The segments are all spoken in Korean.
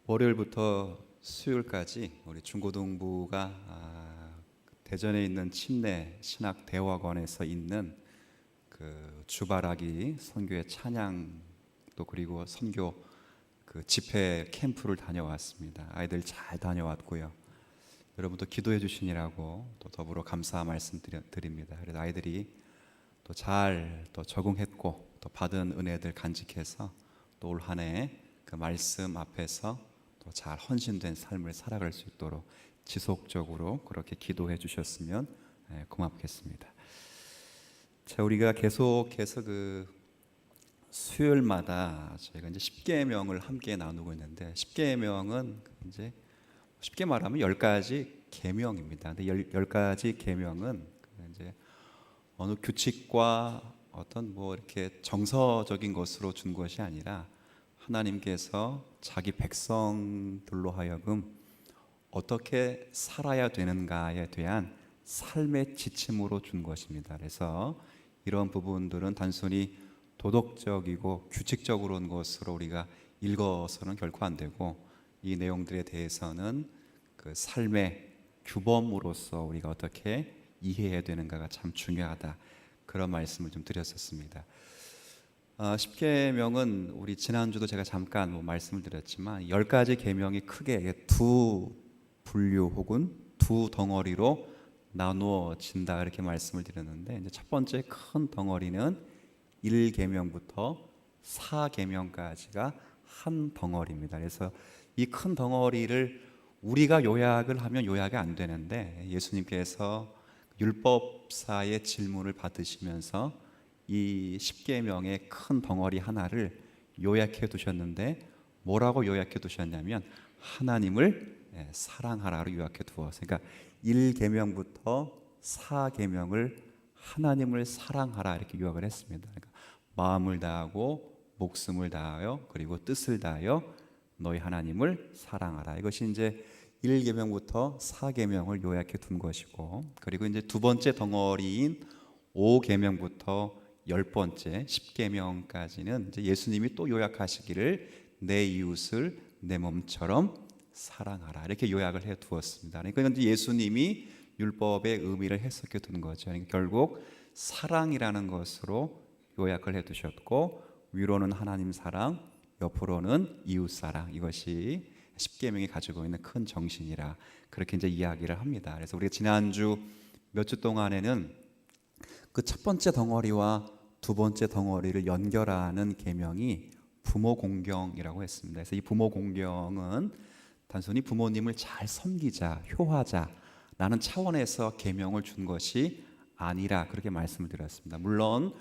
월요일부터 수요일까지 우리 중고등부가 대전에 있는 침례 신학 대화관에서 있는 그 주바라기 선교의 찬양 또 그리고 선교 그 집회 캠프를 다녀왔습니다. 아이들 잘 다녀왔고요. 여러분도 기도해 주시니라고 또 더불어 감사 말씀 드립니다. 그래서 아이들이 또 잘 또 적응했고 또 받은 은혜들 간직해서 또 올 한 해 그 말씀 앞에서 또 잘 헌신된 삶을 살아갈 수 있도록 지속적으로 그렇게 기도해 주셨으면 고맙겠습니다. 자, 우리가 계속해서 그 수요일마다 저희가 이제 십계명을 함께 나누고 있는데, 십계명은 이제 쉽게 말하면 10가지 계명입니다. 근데 10가지 계명은 이제 어느 규칙과 어떤 뭐 이렇게 정서적인 것으로 준 것이 아니라 하나님께서 자기 백성들로 하여금 어떻게 살아야 되는가에 대한 삶의 지침으로 준 것입니다. 그래서 이런 부분들은 단순히 도덕적이고 규칙적으로는 것으로 우리가 읽어서는 결코 안 되고, 이 내용들에 대해서는 그 삶의 규범으로서 우리가 어떻게 이해해야 되는가가 참 중요하다, 그런 말씀을 좀 드렸었습니다. 십계명은 우리 지난주도 제가 잠깐 말씀을 드렸지만 10가지 계명이 크게 두 분류 혹은 두 덩어리로 나누어진다, 이렇게 말씀을 드렸는데, 이제 첫 번째 큰 덩어리는 1계명부터 4계명까지가 한 덩어리입니다. 그래서 이 큰 덩어리를 우리가 요약을 하면 요약이 안 되는데, 예수님께서 율법사의 질문을 받으시면서 이 십계명의 큰 덩어리 하나를 요약해 두셨는데, 뭐라고 요약해 두셨냐면 하나님을 사랑하라로 요약해 두었어요. 그러니까 1계명부터 4계명을 하나님을 사랑하라 이렇게 요약을 했습니다. 그러니까 마음을 다하고 목숨을 다하여 그리고 뜻을 다하여 너희 하나님을 사랑하라. 이것이 이제 1계명부터 4계명을 요약해 둔 것이고, 그리고 이제 두 번째 덩어리인 5계명부터 10번째 10계명까지는 이제 예수님이 또 요약하시기를 내 이웃을 내 몸처럼 사랑하라, 이렇게 요약을 해 두었습니다. 그러니까 이제 예수님이 율법의 의미를 해석해 둔 거죠. 그러니까 결국 사랑이라는 것으로 요약을 해 두셨고, 위로는 하나님 사랑, 옆으로는 이웃 사랑, 이것이 십계명이 가지고 있는 큰 정신이라 그렇게 이제 이야기를 합니다. 그래서 우리가 지난주 몇 주 동안에는 그 첫 번째 덩어리와 두 번째 덩어리를 연결하는 계명이 부모 공경이라고 했습니다. 그래서 이 부모 공경은 단순히 부모님을 잘 섬기자, 효하자라는 차원에서 계명을 준 것이 아니라 그렇게 말씀을 드렸습니다. 물론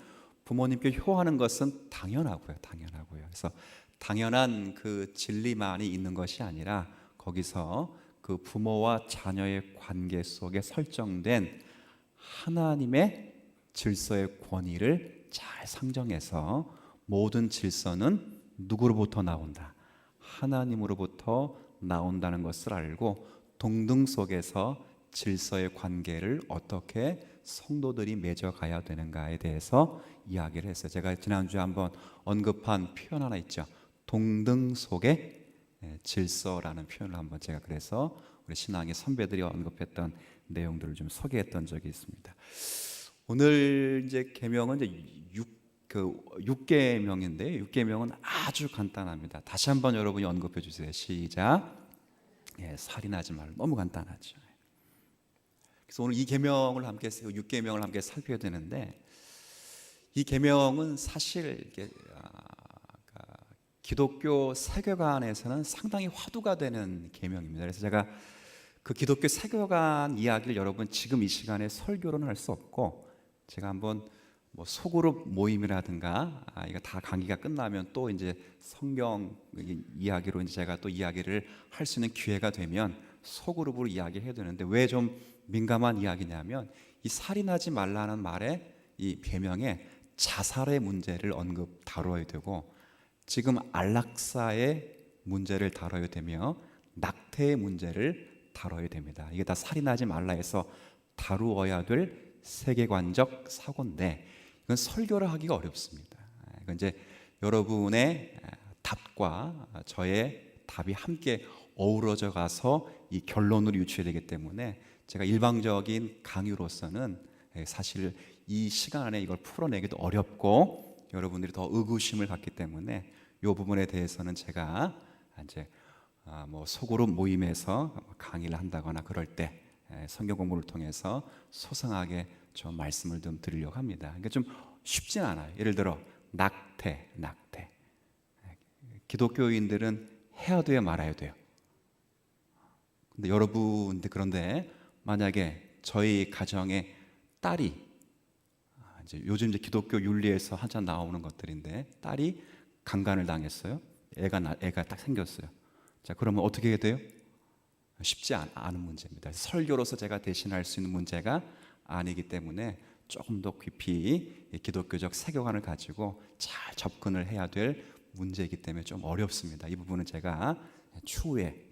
부모님께 효하는 것은 당연하고요. 그래서 당연한 그 진리만이 있는 것이 아니라 거기서 그 부모와 자녀의 관계 속에 설정된 하나님의 질서의 권위를 잘 상정해서, 모든 질서는 누구로부터 나온다? 하나님으로부터 나온다는 것을 알고 동등 속에서 질서의 관계를 어떻게 성도들이 맺어가야 되는가에 대해서 이야기를 했어요. 제가 지난주에 한번 언급한 표현 하나 있죠. 동등 속의 질서라는 표현을 한번 제가 그래서 우리 신앙의 선배들이 언급했던 내용들을 좀 소개했던 적이 있습니다. 오늘 이제 계명은 이제 6계명인데 6계명은 아주 간단합니다. 다시 한번 여러분이 언급해 주세요. 시작. 살인하지 말라. 너무 간단하죠. 그래서 오늘 이 계명을 함께 6계명을 함께 살펴야 되는데, 이 계명은 사실 기독교 세계관에서는 상당히 화두가 되는 계명입니다. 그래서 제가 그 기독교 세계관 이야기를 여러분 지금 이 시간에 설교로는 할 수 없고, 제가 한번 뭐 소그룹 모임이라든가 이거 다 강의가 끝나면 또 이제 성경 이야기로 이제 제가 또 이야기를 할 수 있는 기회가 되면 소그룹으로 이야기해야 되는데, 왜 좀 민감한 이야기냐면 이 살인하지 말라는 말에 이 계명에 자살의 문제를 다뤄야 되고, 지금 안락사의 문제를 다뤄야 되며 낙태의 문제를 다뤄야 됩니다. 이게 다 살인하지 말라 해서 다루어야 될 세계관적 사고인데, 이건 설교를 하기가 어렵습니다. 이건 이제 여러분의 답과 저의 답이 함께 어우러져 가서 이 결론으로 유추해야 되기 때문에 제가 일방적인 강의로서는 사실 이 시간 안에 이걸 풀어내기도 어렵고 여러분들이 더 의구심을 갖기 때문에 이 부분에 대해서는 제가 이제 뭐 소그룹 모임에서 강의를 한다거나 그럴 때 성경 공부를 통해서 소상하게 좀 말씀을 좀 드리려고 합니다. 그러니까 좀 쉽진 않아요. 예를 들어 낙태. 기독교인들은 해야 돼요, 말아야 돼요? 근데 여러분들, 그런데 만약에 저희 가정에 딸이 이제 요즘 이제 기독교 윤리에서 한참 나오는 것들인데 딸이 강간을 당했어요. 애가 딱 생겼어요. 자, 그러면 어떻게 해야 돼요? 쉽지 않은 문제입니다. 설교로서 제가 대신할 수 있는 문제가 아니기 때문에 조금 더 깊이 기독교적 세계관을 가지고 잘 접근을 해야 될 문제이기 때문에 좀 어렵습니다. 이 부분은 제가 추후에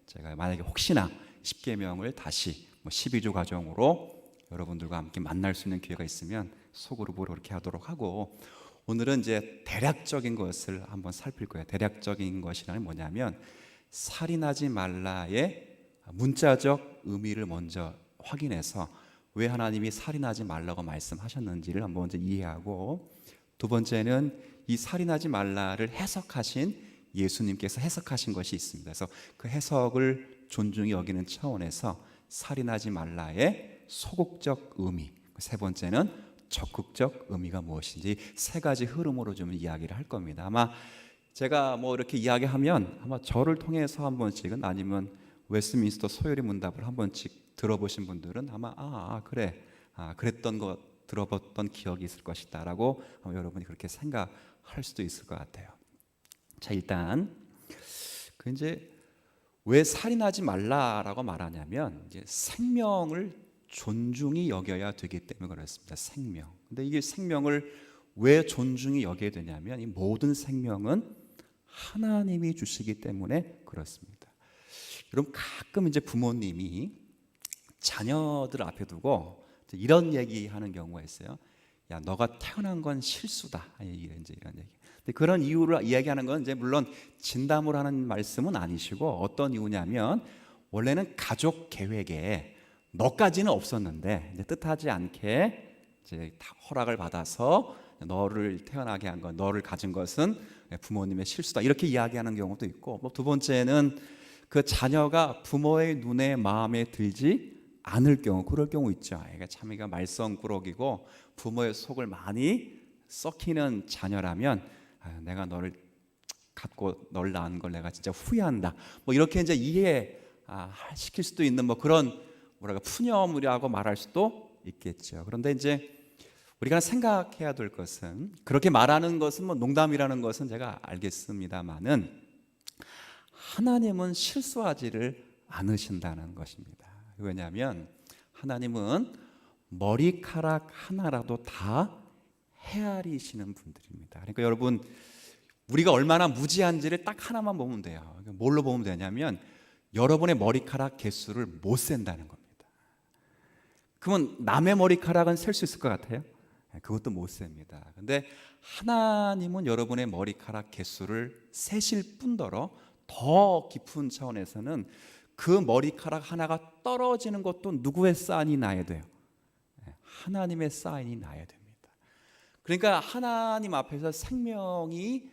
제가 만약에 혹시나 십계명을 다시 12조 과정으로 여러분들과 함께 만날 수 있는 기회가 있으면 소그룹으로 그렇게 하도록 하고, 오늘은 이제 대략적인 것을 한번 살필 거예요. 대략적인 것이란 뭐냐면 살인하지 말라의 문자적 의미를 먼저 확인해서 왜 하나님이 살인하지 말라고 말씀하셨는지를 한번 먼저 이해하고, 두 번째는 이 살인하지 말라를 해석하신 예수님께서 해석하신 것이 있습니다. 그래서 그 해석을 존중히 여기는 차원에서 살인하지 말라의 소극적 의미, 세 번째는 적극적 의미가 무엇인지 세 가지 흐름으로 좀 이야기를 할 겁니다. 아마 제가 뭐 이렇게 이야기하면 아마 저를 통해서 한 번씩은, 아니면 웨스트민스터 소요리 문답을 한 번씩 들어보신 분들은 아마 그래, 그랬던 거 들어봤던 기억이 있을 것이다 라고 여러분이 그렇게 생각할 수도 있을 것 같아요. 자, 일단 이제 왜 살인하지 말라라고 말하냐면 이제 생명을 존중히 여겨야 되기 때문에 그렇습니다. 생명. 근데 이게 생명을 왜 존중히 여겨야 되냐면 이 모든 생명은 하나님이 주시기 때문에 그렇습니다. 여러분, 가끔 이제 부모님이 자녀들 앞에 두고 이런 얘기하는 경우가 있어요. 야, 너가 태어난 건 실수다. 이런 얘기. 근데 그런 이유를 이야기하는 건 이제 물론 진담을 하는 말씀은 아니시고, 어떤 이유냐면 원래는 가족 계획에 너까지는 없었는데 이제 뜻하지 않게 이제 허락을 받아서 너를 태어나게 한 건, 너를 가진 것은 부모님의 실수다, 이렇게 이야기하는 경우도 있고, 두 번째는 그 자녀가 부모의 눈에 마음에 들지 않을 경우, 그럴 경우 있죠. 애가 참 말썽꾸러기고 부모의 속을 많이 썩히는 자녀라면 내가 너를 갖고 널 낳은 걸 내가 진짜 후회한다, 이렇게 이제 이해 시킬 수도 있는 그런 푸념이라고 말할 수도 있겠죠. 그런데 이제 우리가 생각해야 될 것은, 그렇게 말하는 것은 농담이라는 것은 제가 알겠습니다만은 하나님은 실수하지를 않으신다는 것입니다. 왜냐하면 하나님은 머리카락 하나라도 다 헤아리시는 분들입니다. 그러니까 여러분, 우리가 얼마나 무지한지를 딱 하나만 보면 돼요. 뭘로 보면 되냐면 여러분의 머리카락 개수를 못 센다는 겁니다. 그러면 남의 머리카락은 셀 수 있을 것 같아요? 그것도 못 셉니다. 근데 하나님은 여러분의 머리카락 개수를 세실 뿐더러 더 깊은 차원에서는 그 머리카락 하나가 떨어지는 것도 누구의 사인이 나야 돼요? 하나님의 사인이 나야 됩니다. 그러니까 하나님 앞에서 생명이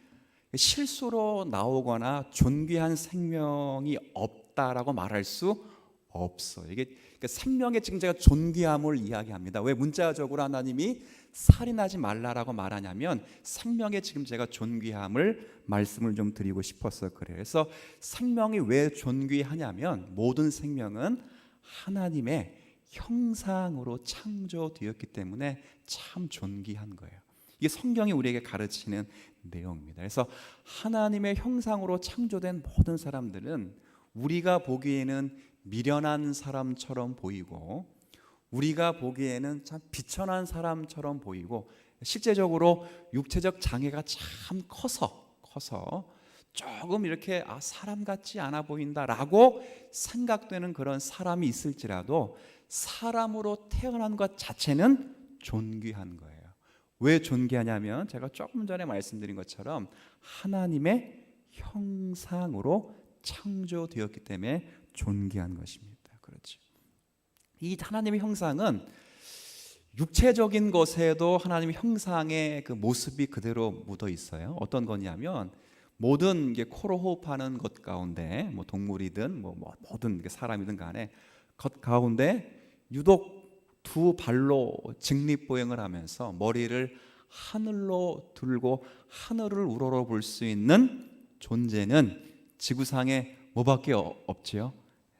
실수로 나오거나 존귀한 생명이 없다라고 말할 수 없어요. 이게 그러니까 생명의 지금 제가 존귀함을 이야기합니다. 왜 문자적으로 하나님이 살인하지 말라라고 말하냐면 생명의 지금 제가 존귀함을 말씀을 좀 드리고 싶어서 그래요. 그래서 생명이 왜 존귀하냐면 모든 생명은 하나님의 형상으로 창조되었기 때문에 참 존귀한 거예요. 이게 성경이 우리에게 가르치는 내용입니다. 그래서 하나님의 형상으로 창조된 모든 사람들은 우리가 보기에는 미련한 사람처럼 보이고, 우리가 보기에는 참 비천한 사람처럼 보이고, 실제적으로 육체적 장애가 참 커서 조금 이렇게 사람 같지 않아 보인다라고 생각되는 그런 사람이 있을지라도 사람으로 태어난 것 자체는 존귀한 거예요. 왜 존귀하냐면 제가 조금 전에 말씀드린 것처럼 하나님의 형상으로 창조되었기 때문에 존귀한 것입니다. 그렇죠. 이 하나님의 형상은 육체적인 것에도 하나님의 형상의 그 모습이 그대로 묻어 있어요. 어떤 거냐면 모든 게 코로 호흡하는 것 가운데 뭐 동물이든 모든 사람이든 간에 것 가운데 유독 두 발로 직립보행을 하면서 머리를 하늘로 들고 하늘을 우러러볼 수 있는 존재는 지구상에 뭐밖에 없지요?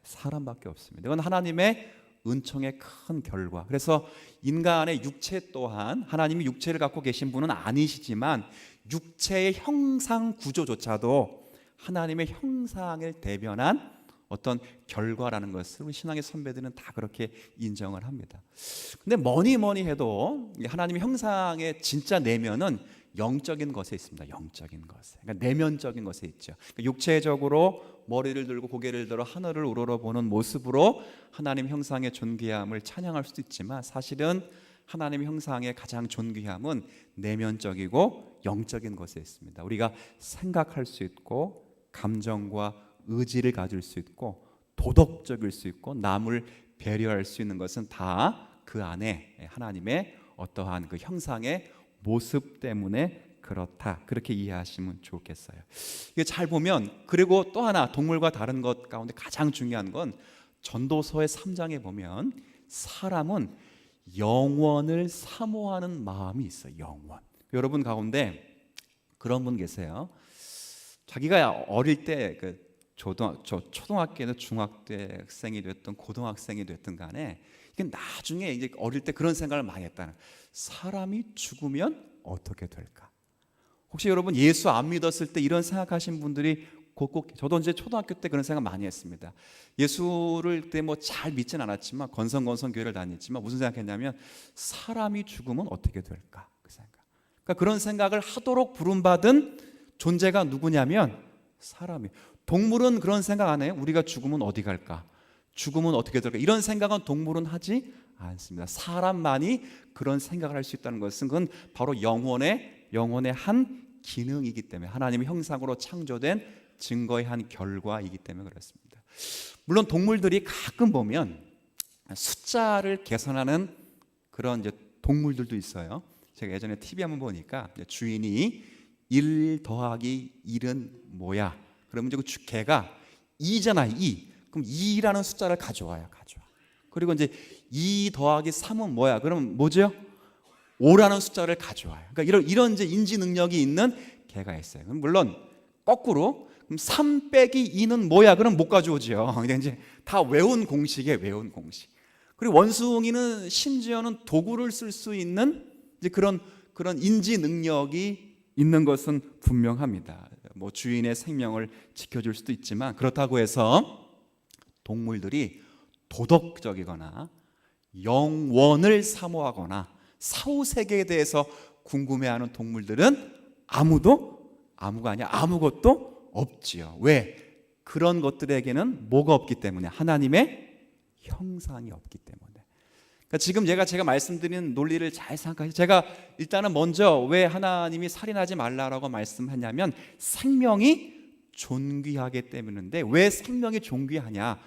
사람밖에 없습니다. 이건 하나님의 은총의 큰 결과. 그래서 인간의 육체 또한 하나님이 육체를 갖고 계신 분은 아니시지만 육체의 형상 구조조차도 하나님의 형상을 대변한 어떤 결과라는 것을 우리 신앙의 선배들은 다 그렇게 인정을 합니다. 근데 뭐니 해도 하나님의 형상의 진짜 내면은 영적인 것에 있습니다. 영적인 것에. 그러니까 내면적인 것에 있죠. 그러니까 육체적으로 머리를 들고 고개를 들어 하늘을 우러러보는 모습으로 하나님 형상의 존귀함을 찬양할 수도 있지만 사실은 하나님의 형상의 가장 존귀함은 내면적이고 영적인 것에 있습니다. 우리가 생각할 수 있고 감정과 의지를 가질 수 있고 도덕적일 수 있고 남을 배려할 수 있는 것은 다 그 안에 하나님의 어떠한 그 형상의 모습 때문에 그렇다. 그렇게 이해하시면 좋겠어요. 이게 잘 보면 그리고 또 하나 동물과 다른 것 가운데 가장 중요한 건 전도서의 3장에 보면 사람은 영원을 사모하는 마음이 있어요. 영원. 여러분 가운데 그런 분 계세요. 자기가 어릴 때 그 초등학교나 중학생이 됐든 고등학생이 됐든 간에 이게 나중에 이제 어릴 때 그런 생각을 많이 했다는, 사람이 죽으면 어떻게 될까? 혹시 여러분 예수 안 믿었을 때 이런 생각하신 분들이 곳곳, 저도 이제 초등학교 때 그런 생각 많이 했습니다. 예수를 그때 뭐 잘 믿진 않았지만 건성건성 교회를 다녔지만 무슨 생각했냐면 사람이 죽으면 어떻게 될까? 그 생각. 그러니까 그런 생각을 하도록 부름받은 존재가 누구냐면 사람이. 동물은 그런 생각 안 해요. 우리가 죽으면 어디 갈까? 죽으면 어떻게 될까? 이런 생각은 동물은 하지 않습니다. 사람만이 그런 생각을 할 수 있다는 것은 그건 바로 영혼의 한 기능이기 때문에 하나님의 형상으로 창조된 증거의 한 결과이기 때문에 그렇습니다. 물론 동물들이 가끔 보면 숫자를 계산하는 그런 이제 동물들도 있어요. 제가 예전에 TV 한번 보니까 주인이 1 더하기 1은 뭐야? 그러면 이제 그 개가 2잖아, 2. 그럼 2라는 숫자를 가져와요. 그리고 이제 2 더하기 3은 뭐야? 그럼 뭐죠? 5라는 숫자를 가져와요. 그러니까 이런 이제 인지 능력이 있는 개가 있어요. 물론 거꾸로 그럼 3 빼기 2는 뭐야? 그럼 못 가져오죠. 그냥 이제 다 외운 공식이에요. 외운 공식. 그리고 원숭이는 심지어는 도구를 쓸 수 있는 이제 그런 인지 능력이 있는 것은 분명합니다. 뭐 주인의 생명을 지켜줄 수도 있지만 그렇다고 해서 동물들이 도덕적이거나 영원을 사모하거나 사후세계에 대해서 궁금해하는 동물들은 아무것도 없지요. 왜? 그런 것들에게는 뭐가 없기 때문에? 하나님의 형상이 없기 때문에. 그러니까 지금 제가 말씀드린 논리를 잘 생각하세요. 제가 일단은 먼저 왜 하나님이 살인하지 말라라고 말씀하냐면 생명이 존귀하기 때문인데, 왜 생명이 존귀하냐?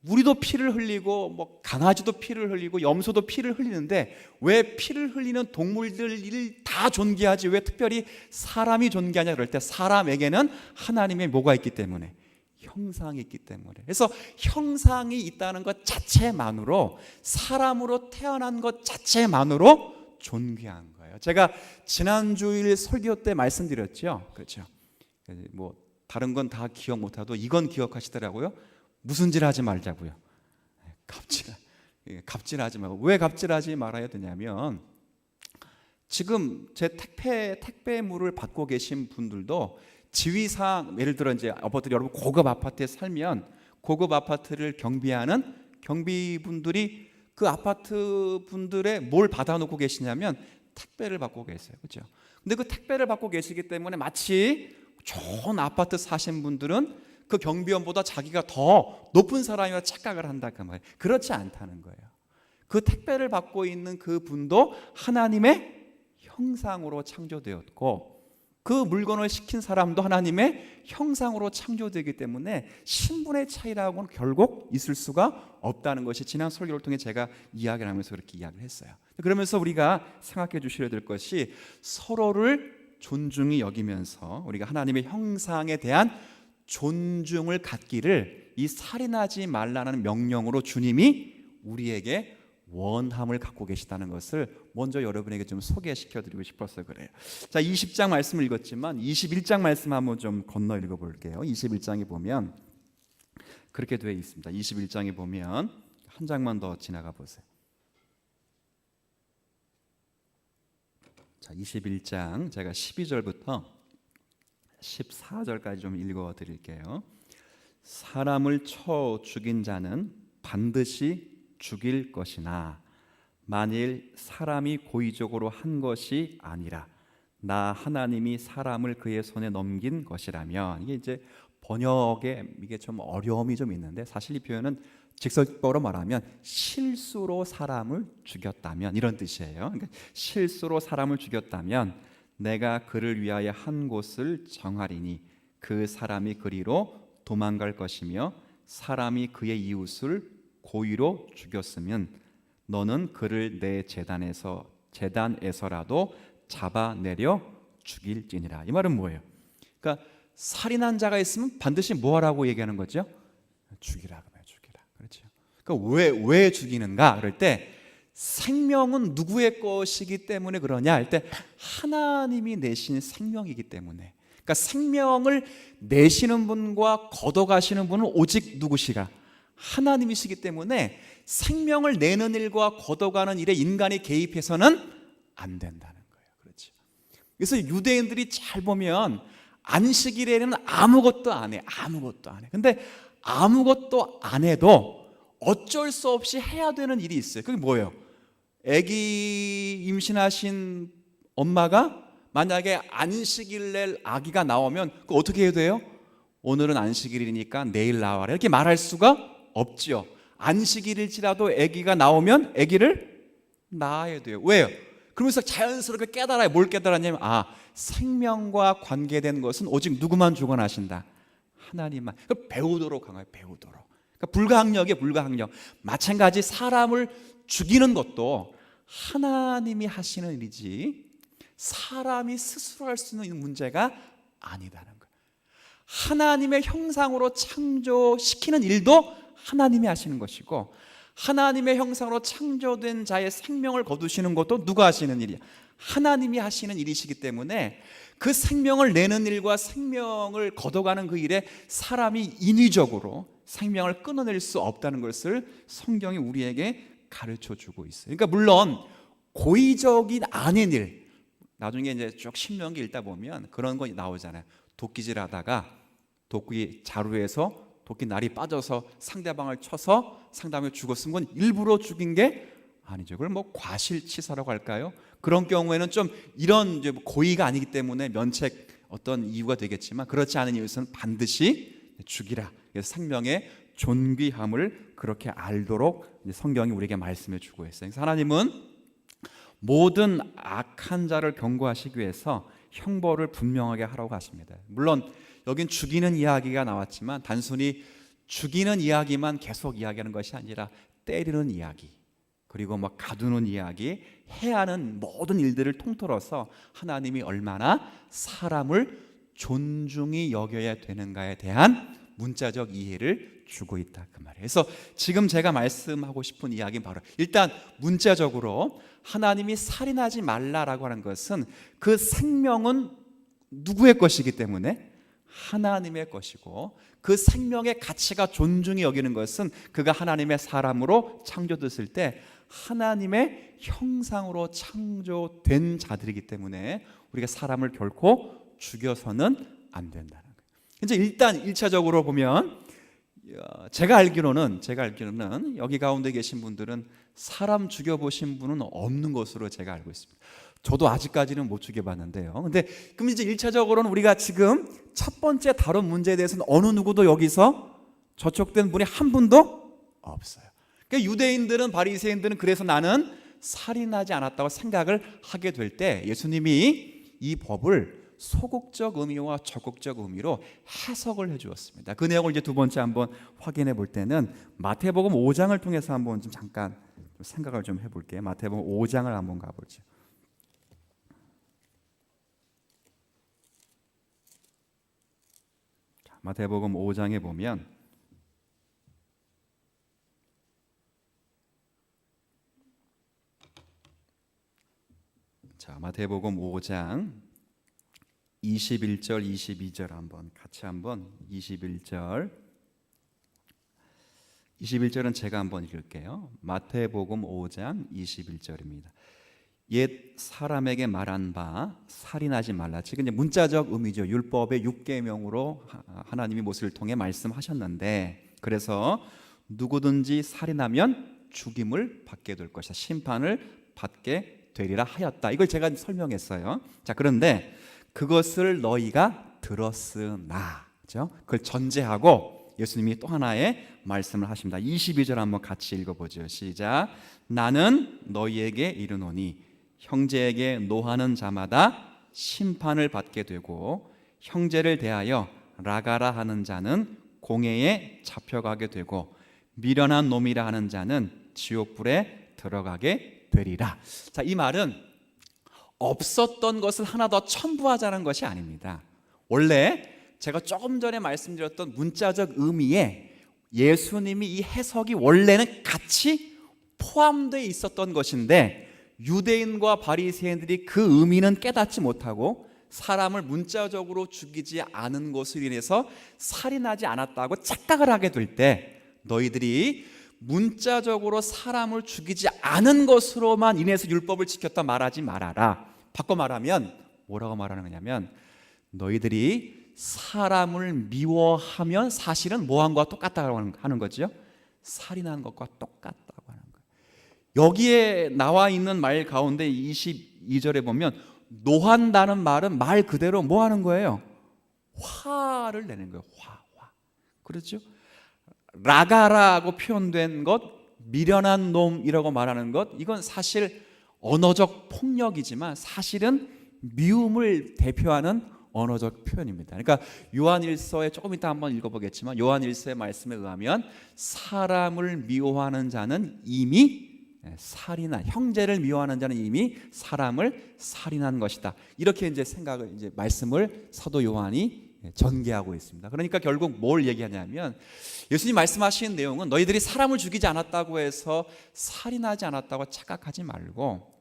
우리도 피를 흘리고 뭐 강아지도 피를 흘리고 염소도 피를 흘리는데 왜 피를 흘리는 동물들이 다 존귀하지 왜 특별히 사람이 존귀하냐? 그럴 때 사람에게는 하나님의 뭐가 있기 때문에? 형상이 있기 때문에. 그래서 형상이 있다는 것 자체만으로, 사람으로 태어난 것 자체만으로 존귀한 거예요. 제가 지난주일 설교 때 말씀드렸죠. 그렇죠. 뭐 다른 건 다 기억 못하도 이건 기억하시더라고요. 무슨 질 하지 말자고요. 갑질하지 말고. 왜 갑질하지 말아야 되냐면 지금 제 택배물을 받고 계신 분들도 지위상, 예를 들어 이제 아파트, 여러분 고급 아파트에 살면 고급 아파트를 경비하는 경비분들이 그 아파트 분들의 뭘 받아놓고 계시냐면 택배를 받고 계세요. 그렇죠? 근데 그 택배를 받고 계시기 때문에 마치 좋은 아파트 사신 분들은 그 경비원보다 자기가 더 높은 사람이라 착각을 한다 그 말이에요. 그렇지 않다는 거예요. 그 택배를 받고 있는 그 분도 하나님의 형상으로 창조되었고 그 물건을 시킨 사람도 하나님의 형상으로 창조되기 때문에 신분의 차이라고는 결국 있을 수가 없다는 것이 지난 설교를 통해 제가 이야기를 하면서 그렇게 이야기를 했어요. 그러면서 우리가 생각해 주셔야 될 것이 서로를 존중히 여기면서 우리가 하나님의 형상에 대한 존중을 갖기를 이 살인하지 말라는 명령으로 주님이 우리에게 원함을 갖고 계시다는 것을 먼저 여러분에게 좀 소개시켜 드리고 싶어서 그래요. 자, 20장 말씀을 읽었지만 21장 말씀 한번 좀 건너 읽어 볼게요. 21장에 보면 그렇게 되어 있습니다. 21장에 보면 한 장만 더 지나가 보세요. 자, 21장 제가 12절부터 14절까지 좀 읽어 드릴게요. 사람을 쳐 죽인 자는 반드시 죽일 것이나 만일 사람이 고의적으로 한 것이 아니라 나 하나님이 사람을 그의 손에 넘긴 것이라면, 이게 이제 번역에 이게 좀 어려움이 좀 있는데 사실 이 표현은 직설적으로 말하면 실수로 사람을 죽였다면 이런 뜻이에요. 그러니까 실수로 사람을 죽였다면 내가 그를 위하여 한 곳을 정하리니 그 사람이 그리로 도망갈 것이며 사람이 그의 이웃을 고의로 죽였으면 너는 그를 내 재단에서라도 잡아내려 죽일지니라. 이 말은 뭐예요? 그러니까 살인한 자가 있으면 반드시 뭐 하라고 얘기하는 거죠? 죽이라. 죽이라. 그렇죠. 그러니까 왜 죽이는가? 그럴 때 생명은 누구의 것이기 때문에 그러냐 할 때 하나님이 내신 생명이기 때문에. 그러니까 생명을 내시는 분과 걷어가시는 분은 오직 누구시라? 하나님이시기 때문에 생명을 내는 일과 걷어가는 일에 인간이 개입해서는 안 된다는 거예요. 그렇죠. 그래서 유대인들이 잘 보면 안식일에는 아무것도 안 해. 근데 아무것도 안 해도 어쩔 수 없이 해야 되는 일이 있어요. 그게 뭐예요? 아기 임신하신 엄마가 만약에 안식일날 아기가 나오면 그거 어떻게 해야 돼요? 오늘은 안식일이니까 내일 나와라 이렇게 말할 수가 없죠. 안식일일지라도 아기가 나오면 아기를 낳아야 돼요. 왜요? 그러면서 자연스럽게 깨달아요. 뭘 깨달았냐면 생명과 관계된 것은 오직 누구만 주관하신다? 하나님만. 배우도록 한 거예요. 배우도록. 그러니까 불가항력이에요. 불가항력. 마찬가지 사람을 죽이는 것도 하나님이 하시는 일이지 사람이 스스로 할 수 있는 문제가 아니다는 거예요. 하나님의 형상으로 창조시키는 일도 하나님이 하시는 것이고 하나님의 형상으로 창조된 자의 생명을 거두시는 것도 누가 하시는 일이야? 하나님이 하시는 일이시기 때문에 그 생명을 내는 일과 생명을 걷어가는 그 일에 사람이 인위적으로 생명을 끊어낼 수 없다는 것을 성경이 우리에게 가르쳐주고 있어요. 그러니까 물론 고의적인 아닌 일, 나중에 이제 쭉 신명기 읽다 보면 그런 거 나오잖아요. 도끼질 하다가 도끼 자루에서 도끼 날이 빠져서 상대방을 쳐서 상대방이 죽었으면 그건 일부러 죽인 게 아니죠. 그걸 뭐 과실치사라고 할까요? 그런 경우에는 좀 이런 이제 고의가 아니기 때문에 면책 어떤 이유가 되겠지만 그렇지 않은 이유에서는 반드시 죽이라. 그래서 생명의 존귀함을 그렇게 알도록 성경이 우리에게 말씀해 주고 있어요. 그래서 하나님은 모든 악한 자를 경고하시기 위해서 형벌을 분명하게 하라고 하십니다. 물론 여긴 죽이는 이야기가 나왔지만 단순히 죽이는 이야기만 계속 이야기하는 것이 아니라 때리는 이야기, 그리고 막 가두는 이야기, 해야 하는 모든 일들을 통틀어서 하나님이 얼마나 사람을 존중히 여겨야 되는가에 대한 문자적 이해를 주고 있다 그 말이에요. 그래서 지금 제가 말씀하고 싶은 이야기는 바로 일단 문자적으로 하나님이 살인하지 말라라고 하는 것은 그 생명은 누구의 것이기 때문에 하나님의 것이고 그 생명의 가치가 존중히 여기는 것은 그가 하나님의 사람으로 창조됐을 때 하나님의 형상으로 창조된 자들이기 때문에 우리가 사람을 결코 죽여서는 안 된다는 거예요. 이제 일단 1차적으로 보면 제가 알기로는 여기 가운데 계신 분들은 사람 죽여보신 분은 없는 것으로 제가 알고 있습니다. 저도 아직까지는 못 죽여봤는데요. 근데 그럼 이제 1차적으로는 우리가 지금 첫 번째 다룬 문제에 대해서는 어느 누구도 여기서 저촉된 분이 한 분도 없어요. 그러니까 유대인들은, 바리새인들은 그래서 나는 살인하지 않았다고 생각을 하게 될 때 예수님이 이 법을 소극적 의미와 적극적 의미로 해석을 해 주었습니다. 그 내용을 이제 두 번째 한번 확인해 볼 때는 마태복음 5장을 통해서 한번 좀 잠깐 생각을 좀 해볼게요. 마태복음 5장을 한번 가보죠. 마태복음 5장에 보면 마태복음 5장 21절 22절 한번 같이 한번 21절은 제가 한번 읽을게요. 마태복음 5장 21절입니다. 옛 사람에게 말한 바 살인하지 말라. 지금 이제 문자적 의미죠. 율법의 6계명으로 하나님이 모세를 통해 말씀하셨는데, 그래서 누구든지 살인하면 죽임을 받게 될 것이다. 심판을 받게 되리라 하였다. 이걸 제가 설명했어요. 자, 그런데 그것을 너희가 들었으나, 그렇죠? 그걸 전제하고 예수님이 또 하나의 말씀을 하십니다. 22절 한번 같이 읽어보죠. 시작. 나는 너희에게 이르노니 형제에게 노하는 자마다 심판을 받게 되고 형제를 대하여 라가라 하는 자는 공회에 잡혀가게 되고 미련한 놈이라 하는 자는 지옥불에 들어가게 되리라. 자, 이 말은 없었던 것을 하나 더 첨부하자는 것이 아닙니다. 원래 제가 조금 전에 말씀드렸던 문자적 의미에 예수님이 이 해석이 원래는 같이 포함되어 있었던 것인데, 유대인과 바리새인들이 그 의미는 깨닫지 못하고 사람을 문자적으로 죽이지 않은 것으로 인해서 살인하지 않았다고 착각을 하게 될 때, 너희들이 문자적으로 사람을 죽이지 않은 것으로만 인해서 율법을 지켰다 말하지 말아라. 바꿔 말하면 뭐라고 말하는 거냐면, 너희들이 사람을 미워하면 사실은 뭐한 것과 똑같다고 하는 거죠. 살인한 것과 똑같다고 하는 거예요. 여기에 나와 있는 말 가운데 22절에 보면 노한다는 말은 말 그대로 뭐 하는 거예요? 화를 내는 거예요. 화. 그렇죠? 라가라고 표현된 것, 미련한 놈이라고 말하는 것, 이건 사실 언어적 폭력이지만 사실은 미움을 대표하는 언어적 표현입니다. 그러니까 요한일서에 조금 이따 한번 읽어보겠지만, 요한일서의 말씀에 의하면 사람을 미워하는 자는 이미 살인한, 형제를 미워하는 자는 이미 사람을 살인한 것이다. 이렇게 이제 생각을, 이제 말씀을 사도 요한이 전개하고 있습니다. 그러니까 결국 뭘 얘기하냐면, 예수님 말씀하신 내용은 너희들이 사람을 죽이지 않았다고 해서 살인하지 않았다고 착각하지 말고,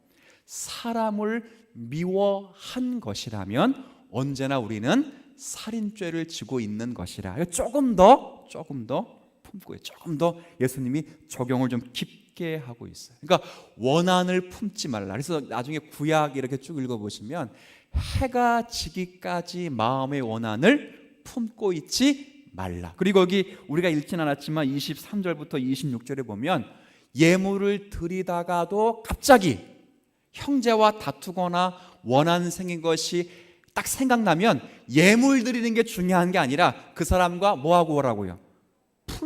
사람을 미워한 것이라면 언제나 우리는 살인죄를 지고 있는 것이라. 조금 더 품고요. 조금 더 예수님이 적용을 좀 깊게 하고 있어요. 그러니까 원한을 품지 말라. 그래서 나중에 구약 이렇게 쭉 읽어보시면 해가 지기까지 마음의 원한을 품고 있지 말라. 그리고 여기 우리가 읽진 않았지만 23절부터 26절에 보면 예물을 드리다가도 갑자기 형제와 다투거나 원한 생긴 것이 딱 생각나면 예물 드리는 게 중요한 게 아니라 그 사람과 뭐하고 오라고요? 다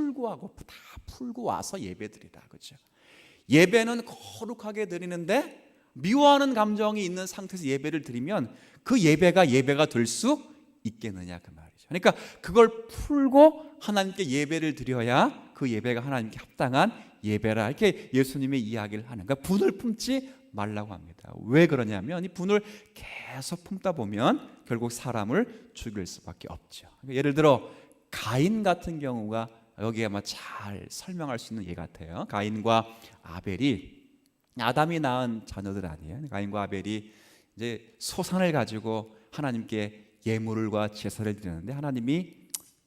풀고 와서 예배 드리라. 그렇죠? 예배는 거룩하게 드리는데 미워하는 감정이 있는 상태에서 예배를 드리면 그 예배가 될 수 있겠느냐, 그 말이죠. 그러니까 그걸 풀고 하나님께 예배를 드려야 그 예배가 하나님께 합당한 예배라, 이렇게 예수님의 이야기를 하는, 그러니까 분을 품지 말라고 합니다. 왜 그러냐면 이 분을 계속 품다 보면 결국 사람을 죽일 수밖에 없죠. 그러니까 예를 들어 가인 같은 경우가 여기에 아마 잘 설명할 수 있는 예 같아요. 가인과 아벨이 아담이 낳은 자녀들 아니에요. 가인과 아벨이 이제 소산을 가지고 하나님께 예물과 제사를 드렸는데 하나님이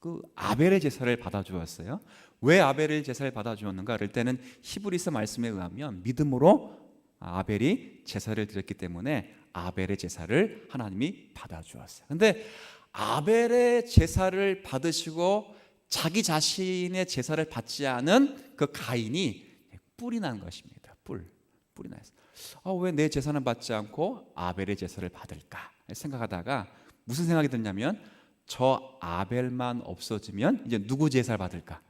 그 아벨의 제사를 받아주었어요. 왜 아벨의 제사를 받아주었는가? 그럴 때는 히브리서 말씀에 의하면 믿음으로 아벨이 제사를 드렸기 때문에 아벨의 제사를 하나님이 받아주었어요. 그런데 아벨의 제사를 받으시고 자기 자신의 제사를 받지 않은 그 가인이 뿔이 난 것입니다. 뿔이 나서 왜 내 제사는 받지 않고 아벨의 제사를 받을까 생각하다가 무슨 생각이 들냐면, 저 아벨만 없어지면 이제 누구 제사를 받을까?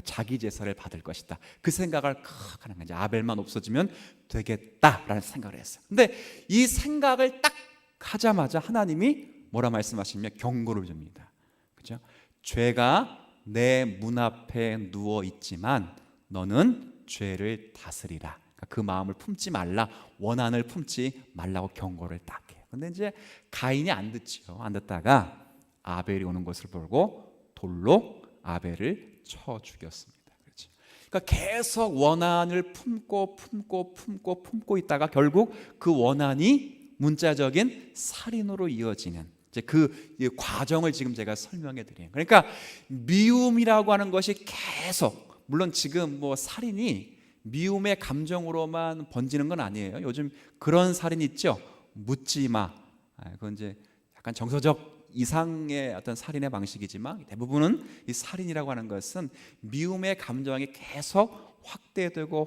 자기 제사를 받을 것이다. 그 생각을 하는 거죠. 아벨만 없어지면 되겠다라는 생각을 했어요. 근데 이 생각을 딱 하자마자 하나님이 뭐라 말씀하시냐면 경고를 줍니다. 그죠? 죄가 내 문 앞에 누워 있지만 너는 죄를 다스리라. 그러니까 그 마음을 품지 말라, 원한을 품지 말라고 경고를 딱 해요. 근데 이제 가인이 안 듣지요. 안 듣다가 아벨이 오는 것을 보고 돌로 아벨을 쳐 죽였습니다. 그렇죠? 그러니까 계속 원한을 품고 있다가 결국 그 원한이 문자적인 살인으로 이어지는 이제 그 과정을 지금 제가 설명해 드려요. 그러니까 미움이라고 하는 것이 계속, 물론 지금 뭐 살인이 미움의 감정으로만 번지는 건 아니에요. 요즘 그런 살인 있죠. 묻지 마. 그건 이제 약간 정서적 이상의 어떤 살인의 방식이지만 대부분은 이 살인이라고 하는 것은 미움의 감정이 계속 확대되면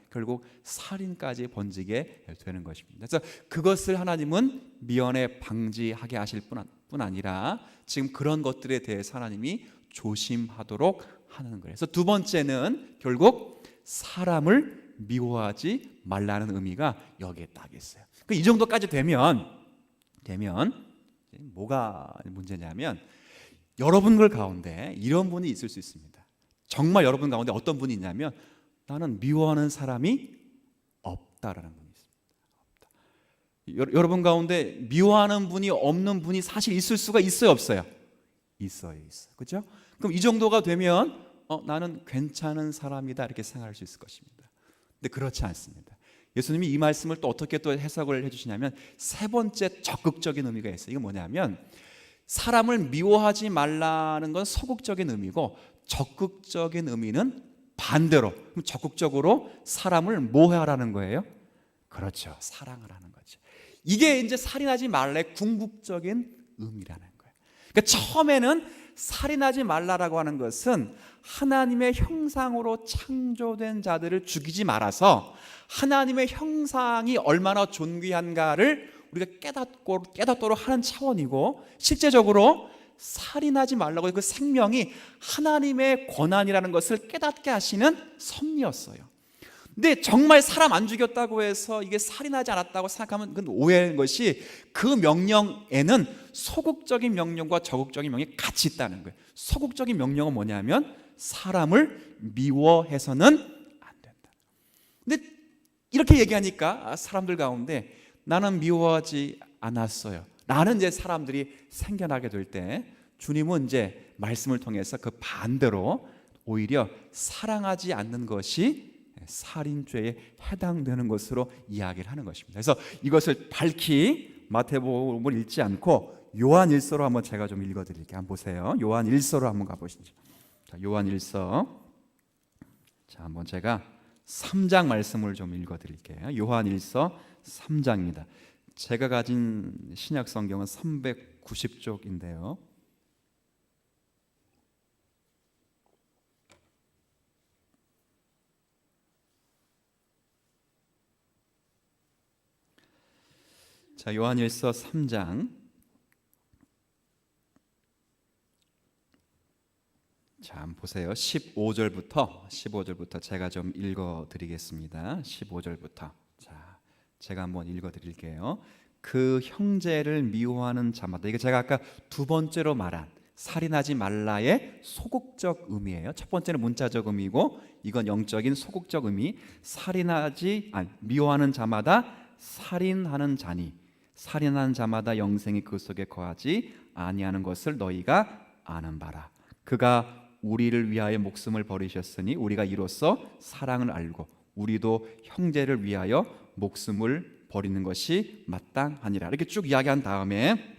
결국 살인까지 번지게 되는 것입니다. 그래서 그것을 하나님은 미연에 방지하게 하실 뿐 아니라 지금 그런 것들에 대해서 하나님이 조심하도록 하는 거예요. 그래서 두 번째는 결국 사람을 미워하지 말라는 의미가 여기에 딱 있어요. 이 정도까지 되면 뭐가 문제냐면 여러분들 가운데 이런 분이 있을 수 있습니다. 정말 여러분 가운데 어떤 분이 있냐면 나는 미워하는 사람이 없다라는 분이 있습니다. 여러분 가운데 미워하는 분이 없는 분이 사실 있을 수가 있어요, 없어요? 있어요. 그렇죠? 그럼 이 정도가 되면 나는 괜찮은 사람이다 이렇게 생각할 수 있을 것입니다. 근데 그렇지 않습니다. 예수님이 이 말씀을 또 어떻게 또 해석을 해주시냐면 세 번째 적극적인 의미가 있어요. 이게 뭐냐면 사람을 미워하지 말라는 건 소극적인 의미고 적극적인 의미는 반대로, 그럼 적극적으로 사람을 뭐 하라는 거예요? 그렇죠, 사랑하라는 거죠. 이게 이제 살인하지 말라의 궁극적인 의미라는 거예요. 그러니까 처음에는 살인하지 말라라고 하는 것은 하나님의 형상으로 창조된 자들을 죽이지 말아서 하나님의 형상이 얼마나 존귀한가를 우리가 깨닫도록 하는 차원이고, 실제적으로 살인하지 말라고 그 생명이 하나님의 권한이라는 것을 깨닫게 하시는 섭리였어요. 근데 정말 사람 안 죽였다고 해서 이게 살인하지 않았다고 생각하면 그건 오해인 것이, 그 명령에는 소극적인 명령과 적극적인 명령이 같이 있다는 거예요. 소극적인 명령은 뭐냐면 사람을 미워해서는 안 된다. 근데 이렇게 얘기하니까 사람들 가운데 나는 미워하지 않았어요 라는 이제 사람들이 생겨나게 될 때, 주님은 이제 말씀을 통해서 그 반대로 오히려 사랑하지 않는 것이 살인죄에 해당되는 것으로 이야기를 하는 것입니다. 그래서 이것을 밝히 마태복음을 읽지 않고 요한일서로 한번 제가 좀 읽어드릴게요. 한번 보세요. 요한일서로 한번 가보시죠. 자, 요한일서. 자, 한번 제가 3장 말씀을 좀 읽어드릴게요. 요한일서 3장입니다. 제가 가진 신약 성경은 390쪽인데요. 자, 요한일서 3장. 자, 한번 보세요. 15절부터 제가 좀 읽어 드리겠습니다. 15절부터. 자, 제가 한번 읽어 드릴게요. 그 형제를 미워하는 자마다, 이게 제가 아까 두 번째로 말한 살인하지 말라의 소극적 의미예요. 첫 번째는 문자적 의미고, 이건 영적인 소극적 의미. 미워하는 자마다 살인하는 자니 살인하는 자마다 영생이 그 속에 거하지 아니하는 것을 너희가 아는 바라. 그가 우리를 위하여 목숨을 버리셨으니 우리가 이로써 사랑을 알고 우리도 형제를 위하여 목숨을 버리는 것이 마땅하니라. 이렇게 쭉 이야기한 다음에,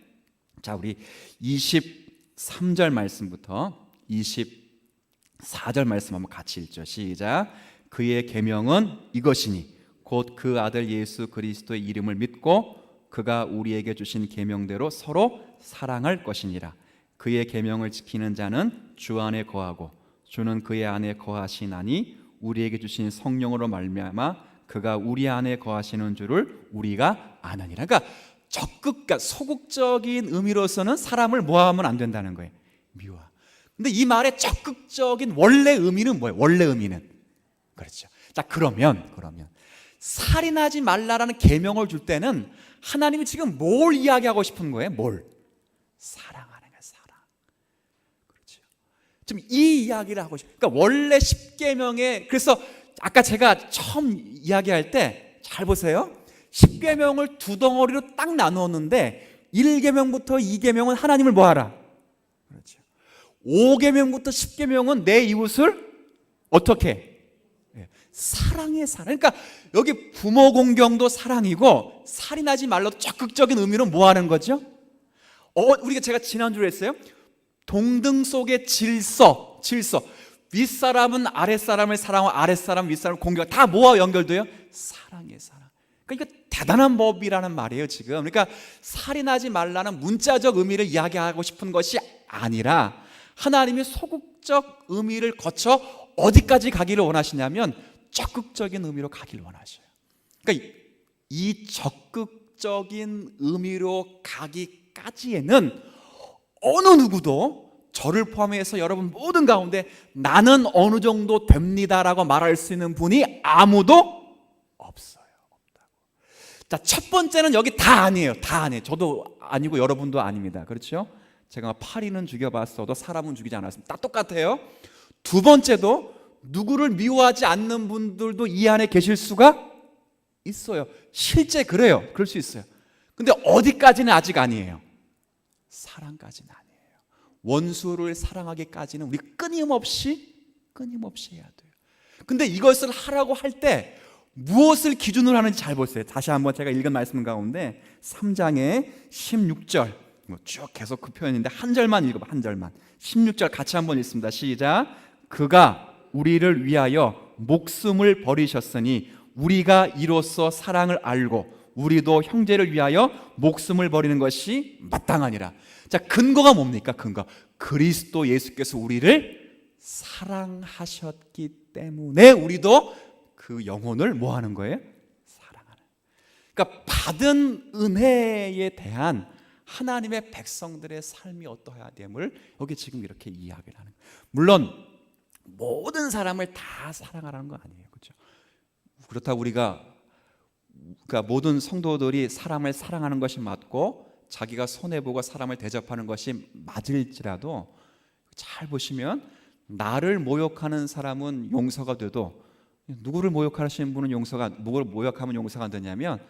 자, 우리 23절 말씀부터 24절 말씀 한번 같이 읽죠. 시작. 그의 계명은 이것이니 곧 그 아들 예수 그리스도의 이름을 믿고 그가 우리에게 주신 계명대로 서로 사랑할 것이니라. 그의 계명을 지키는 자는 주 안에 거하고 주는 그의 안에 거하시나니 우리에게 주신 성령으로 말미암아 그가 우리 안에 거하시는 줄을 우리가 아느니라. 그러니까 소극적인 의미로서는 사람을 모함하면 안 된다는 거예요. 미워. 근데 이 말의 적극적인 원래 의미는 뭐예요? 원래 의미는 그렇죠. 자, 그러면 살인하지 말라라는 계명을 줄 때는 하나님이 지금 뭘 이야기하고 싶은 거예요? 뭘? 사랑하는 거예요. 사랑. 그렇죠. 지금 이 이야기를 하고 싶어요. 그러니까 원래 10계명에, 그래서 아까 제가 처음 이야기할 때 잘 보세요. 10계명을 두 덩어리로 딱 나누었는데 1계명부터 2계명은 하나님을 뭐하라? 그렇죠. 5계명부터 10계명은 내 이웃을 어떻게? 사랑해. 사랑. 그러니까 여기 부모 공경도 사랑이고 살인하지 말라도 적극적인 의미로 뭐 하는 거죠? 우리가 제가 지난주에 했어요. 동등 속의 질서. 윗사람은 아랫사람을 사랑하고 아랫사람은 윗사람을 공경하고 다 뭐와 연결돼요? 사랑의 사랑. 그러니까 이거 대단한 법이라는 말이에요 지금. 그러니까 살인하지 말라는 문자적 의미를 이야기하고 싶은 것이 아니라 하나님이 소극적 의미를 거쳐 어디까지 가기를 원하시냐면 적극적인 의미로 가기를 원하셔요. 그러니까 이 적극적인 의미로 가기까지에는 어느 누구도 저를 포함해서 여러분 모든 가운데 나는 어느 정도 됩니다라고 말할 수 있는 분이 아무도 없어요. 없다고. 자, 첫 번째는 여기 다 아니에요. 다 아니에요. 저도 아니고 여러분도 아닙니다. 그렇죠? 제가 파리는 죽여봤어도 사람은 죽이지 않았습니다. 다 똑같아요. 두 번째도 누구를 미워하지 않는 분들도 이 안에 계실 수가 있어요. 실제 그래요. 그럴 수 있어요. 근데 어디까지는 아직 아니에요. 사랑까지는 아니에요. 원수를 사랑하기까지는 우리 끊임없이 해야 돼요. 근데 이것을 하라고 할 때 무엇을 기준으로 하는지 잘 보세요. 다시 한번 제가 읽은 말씀 가운데 3장의 16절 쭉 계속 그 표현인데 한 절만 읽어봐. 한 절만. 16절 같이 한번 읽습니다. 시작. 그가 우리를 위하여 목숨을 버리셨으니 우리가 이로써 사랑을 알고 우리도 형제를 위하여 목숨을 버리는 것이 마땅하니라. 자, 근거가 뭡니까? 근거. 그리스도 예수께서 우리를 사랑하셨기 때문에 우리도 그 영혼을 뭐 하는 거예요? 사랑하는. 그러니까 받은 은혜에 대한 하나님의 백성들의 삶이 어떠해야 됨을 여기 지금 이렇게 이야기를 하는 거예요. 물론 모든 사람을 다 사랑하라는 거 아니에요. 그렇죠? 그렇다고 우리가 그러니까 모든 성도들이 사람을 사랑하는 것이 맞고 자기가 손해보고 사람을 대접하는 것이 맞을지라도 잘 보시면 나를 모욕하는 사람은 용서가 돼도 누구를 모욕하시는 분은 누구를 모욕하면 용서가 안 되냐면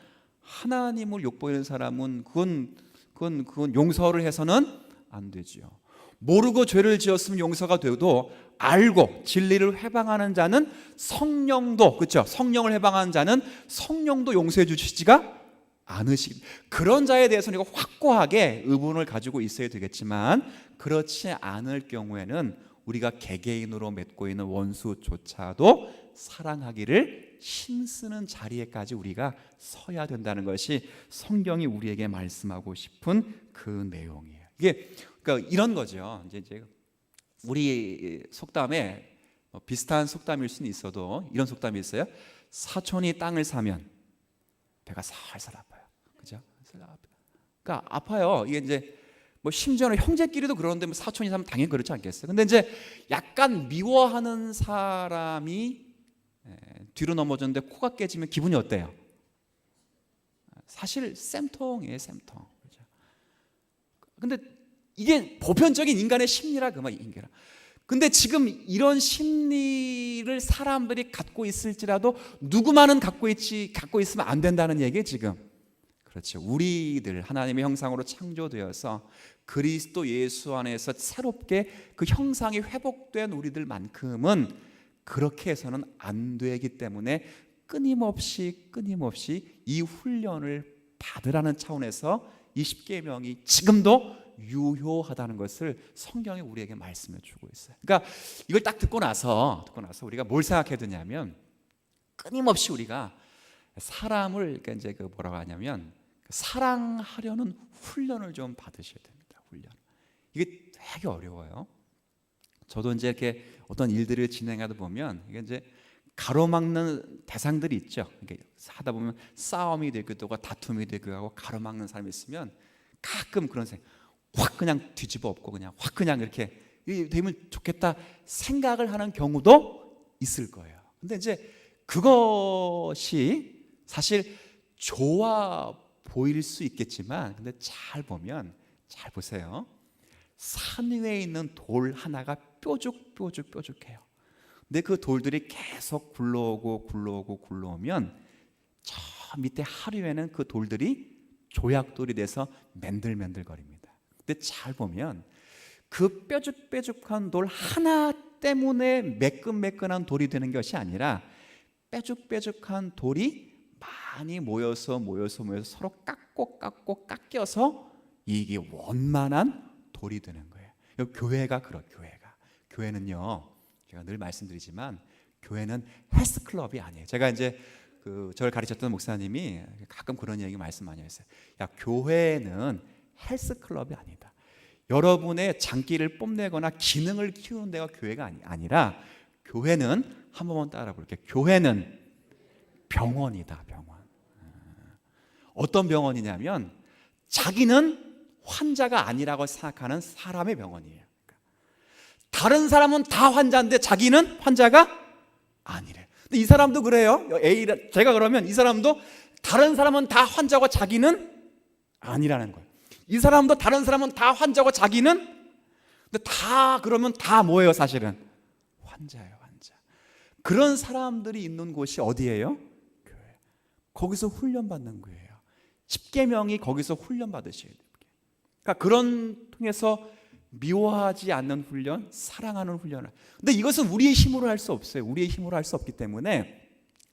하나님을 욕보이는 사람은 그건 용서를 해서는 안 되지요. 모르고 죄를 지었으면 용서가 돼도 알고 진리를 회방하는 자는 성령도, 그렇죠? 성령을 회방하는 자는 성령도 용서해 주시지가 않으시. 그런 자에 대해서는 이거 확고하게 의문을 가지고 있어야 되겠지만 그렇지 않을 경우에는 우리가 개개인으로 맺고 있는 원수조차도 사랑하기를 힘쓰는 자리에까지 우리가 서야 된다는 것이 성경이 우리에게 말씀하고 싶은 그 내용이에요. 이게 그러니까 이런 거죠. 이제 우리 속담에 비슷한 속담일 수는 있어도 이런 속담이 있어요. 사촌이 땅을 사면 배가 살살 아파요. 그죠? 그러니까 아파요. 이게 이제 뭐 심지어는 형제끼리도 그러는데 뭐 사촌이 사면 당연히 그렇지 않겠어요. 근데 이제 약간 미워하는 사람이 뒤로 넘어졌는데 코가 깨지면 기분이 어때요? 사실 쌤통이에요, 쌤통. 그죠? 근데 이게 보편적인 인간의 심리라 그 말이야. 근데 지금 이런 심리를 사람들이 갖고 있을지라도 누구만은 갖고 있으면 안 된다는 얘기예요, 지금. 그렇죠. 우리들 하나님의 형상으로 창조되어서 그리스도 예수 안에서 새롭게 그 형상이 회복된 우리들만큼은 그렇게 해서는 안 되기 때문에 끊임없이 이 훈련을 받으라는 차원에서 이 10계명이 지금도 유효하다는 것을 성경이 우리에게 말씀해 주고 있어요. 그러니까 이걸 딱 듣고 나서 우리가 뭘 생각해야 되냐면 끊임없이 우리가 사람을 그러니까 이제 그 뭐라고 하냐면 사랑하려는 훈련을 좀 받으셔야 됩니다. 훈련. 이게 되게 어려워요. 저도 이제 이렇게 어떤 일들을 진행하다 보면 이게 이제 가로막는 대상들이 있죠. 이렇게 하다 보면 싸움이 되기도 하고 다툼이 되기도 하고 가로막는 사람이 있으면 가끔 그런 생각, 확 그냥 뒤집어 엎고 그냥 확 그냥 이렇게 되면 좋겠다 생각을 하는 경우도 있을 거예요. 근데 이제 그것이 사실 좋아 보일 수 있겠지만 근데 잘 보면 잘 보세요. 산 위에 있는 돌 하나가 뾰족해요. 근데 그 돌들이 계속 굴러오면 저 밑에 하류에는 그 돌들이 조약돌이 돼서 맨들맨들거립니다. 근데 잘 보면 그 뾰족한 돌 하나 때문에 매끈매끈한 돌이 되는 것이 아니라 뾰족한 돌이 많이 모여서 서로 깎고 깎여서 이게 원만한 돌이 되는 거예요. 교회가 교회는요, 제가 늘 말씀드리지만 교회는 헬스클럽이 아니에요. 제가 이제 저를 가르쳤던 목사님이 가끔 그런 얘기 말씀 많이 했어요. 야, 교회는 헬스클럽이 아니다. 여러분의 장기를 뽐내거나 기능을 키우는 데가 교회가 아니라 교회는 한 번만 따라 볼게요. 교회는 병원이다. 병원. 어떤 병원이냐면 자기는 환자가 아니라고 생각하는 사람의 병원이에요. 다른 사람은 다 환자인데 자기는 환자가 아니래. 근데 이 사람도 그래요. 제가 그러면 이 사람도 다른 사람은 다 환자고 자기는 아니라는 거예요. 이 사람도 다른 사람은 다 환자고 자기는, 근데 다 그러면 다 뭐예요? 사실은 환자예요. 환자. 그런 사람들이 있는 곳이 어디예요? 교회. 거기서 훈련받는 거예요. 십계명이 거기서 훈련받으셔야 돼요. 그러니까 그런 통해서 미워하지 않는 훈련, 사랑하는 훈련을. 근데 이것은 우리의 힘으로 할 수 없어요. 우리의 힘으로 할 수 없기 때문에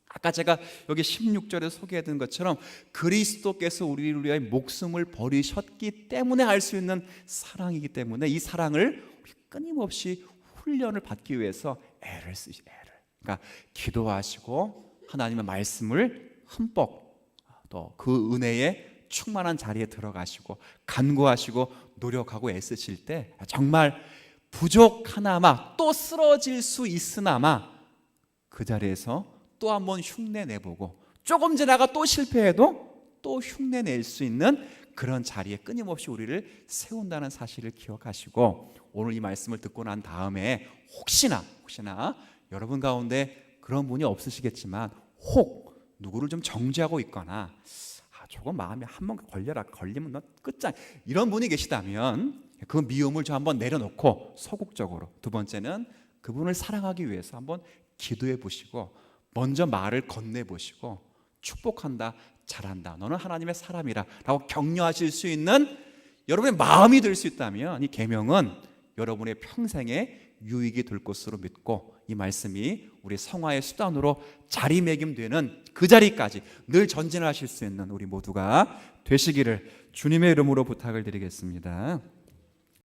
아까 제가 여기 16절에 소개해드린 것처럼 그리스도께서 우리를 위하여 목숨을 버리셨기 때문에 할 수 있는 사랑이기 때문에 이 사랑을 끊임없이 훈련을 받기 위해서 애를 쓰시죠. 그러니까 기도하시고 하나님의 말씀을 흠뻑 또 그 은혜에 충만한 자리에 들어가시고 간구하시고 노력하고 애쓰실 때 정말 부족하나마 또 쓰러질 수 있으나마 그 자리에서 또 한번 흉내 내보고 조금 지나가 또 실패해도 또 흉내 낼 수 있는 그런 자리에 끊임없이 우리를 세운다는 사실을 기억하시고 오늘 이 말씀을 듣고 난 다음에 혹시나 여러분 가운데 그런 분이 없으시겠지만 혹 누구를 좀 정죄하고 있거나 조금 마음에 한번 걸리면 너 끝장 이런 분이 계시다면 그 미움을 좀 한번 내려놓고 소극적으로 두 번째는 그분을 사랑하기 위해서 한번 기도해 보시고 먼저 말을 건네보시고 축복한다, 잘한다, 너는 하나님의 사람이라 라고 격려하실 수 있는 여러분의 마음이 될 수 있다면 이 계명은 여러분의 평생에 유익이 될 것으로 믿고 이 말씀이 우리 성화의 수단으로 자리매김되는 그 자리까지 늘 전진하실 수 있는 우리 모두가 되시기를 주님의 이름으로 부탁을 드리겠습니다.